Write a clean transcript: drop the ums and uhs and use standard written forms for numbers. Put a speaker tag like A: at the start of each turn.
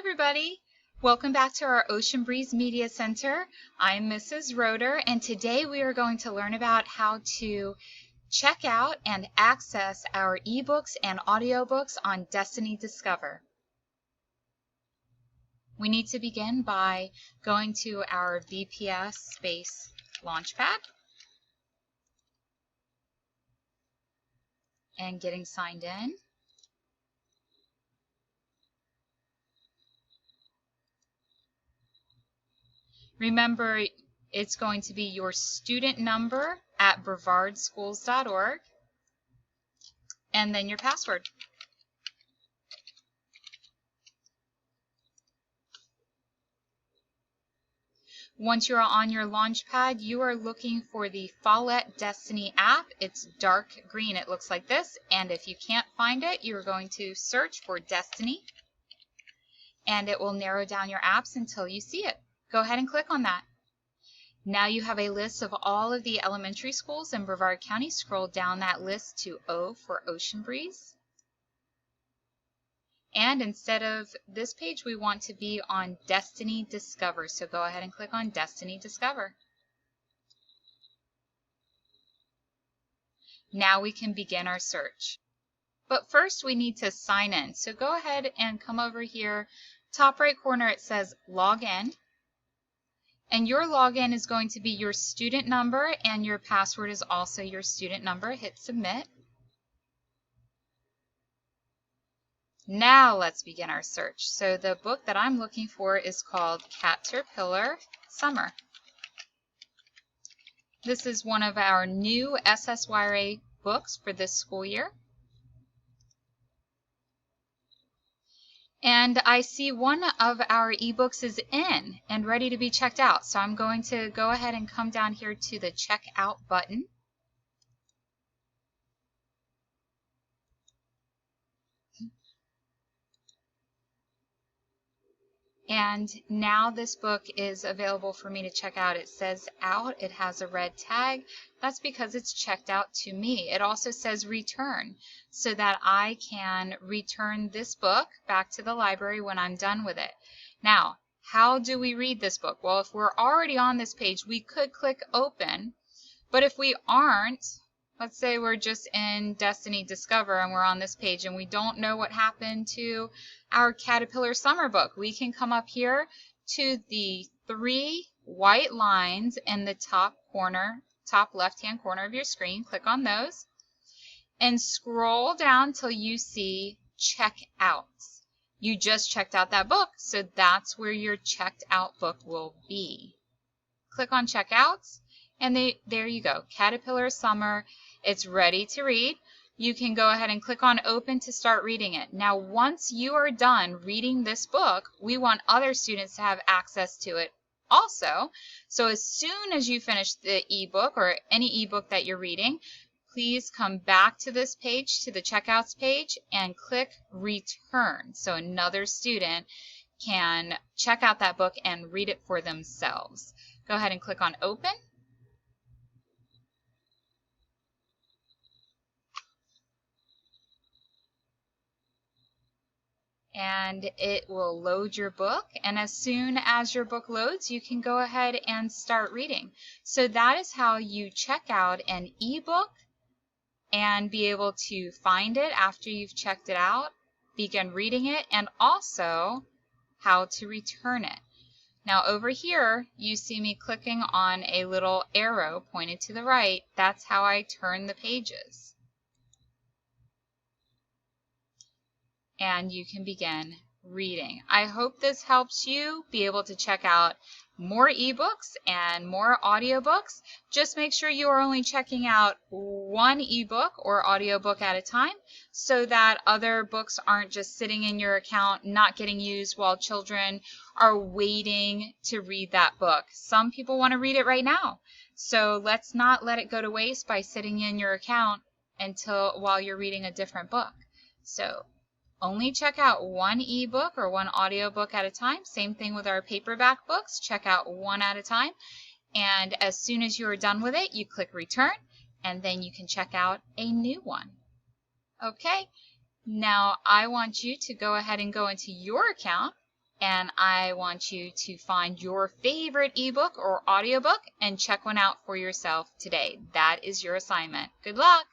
A: everybody. Welcome back to our Ocean Breeze Media Center. I'm Mrs. Roeder, and today we are going to learn about how to check out and access our ebooks and audiobooks on Destiny Discover. We need to begin by going to our VPS space Launchpad and getting signed in. Remember, it's going to be your student number at brevardschools.org and then your password. Once you're on your Launchpad, you are looking for the Follett Destiny app. It's dark green. It looks like this. And if you can't find it, you're going to search for Destiny, and it will narrow down your apps until you see it. Go ahead and click on that. Now you have a list of all of the elementary schools in Brevard County. Scroll down that list to O for Ocean Breeze. And instead of this page, we want to be on Destiny Discover. So go ahead and click on Destiny Discover. Now we can begin our search. But first we need to sign in. So go ahead and come over here. Top right corner it says Log In. And your login is going to be your student number, and your password is also your student number. Hit Submit. Now let's begin our search. So the book that I'm looking for is called Caterpillar Summer. This is one of our new SSYRA books for this school year. And I see one of our ebooks is in and ready to be checked out. So I'm going to go ahead and come down here to the Check Out button. And now this book is available for me to check out. It says out. It has a red tag. That's because it's checked out to me. It also says return, so that I can return this book back to the library when I'm done with it. Now, how do we read this book? Well, if we're already on this page, we could click open. But if we aren't, let's say we're just in Destiny Discover and we're on this page and we don't know what happened to our Caterpillar Summer book, we can come up here to the 3 white lines in the top left-hand corner of your screen. Click on those and scroll down till you see Check Out. You just checked out that book, so that's where your checked out book will be. Click on Check Out, and there you go. Caterpillar Summer. It's ready to read. You can go ahead and click on Open to start reading it. Now, once you are done reading this book, we want other students to have access to it also. So as soon as you finish the ebook or any ebook that you're reading, please come back to this page, to the Checkouts page, and click Return, so another student can check out that book and read it for themselves. Go ahead and click on Open. And it will load your book, and as soon as your book loads, you can go ahead and start reading. So that is how you check out an ebook and be able to find it after you've checked it out, begin reading it, and also how to return it. Now over here, you see me clicking on a little arrow pointed to the right. That's how I turn the pages. And you can begin reading. I hope this helps you be able to check out more ebooks and more audiobooks. Just make sure you are only checking out one ebook or audiobook at a time, so that other books aren't just sitting in your account not getting used while children are waiting to read that book. Some people want to read it right now, so let's not let it go to waste by sitting in your account while you're reading a different book. So only check out one ebook or one audiobook at a time. Same thing with our paperback books. Check out one at a time. And as soon as you are done with it, you click Return, and then you can check out a new one. Okay, now I want you to go ahead and go into your account and I want you to find your favorite ebook or audiobook and check one out for yourself today. That is your assignment. Good luck!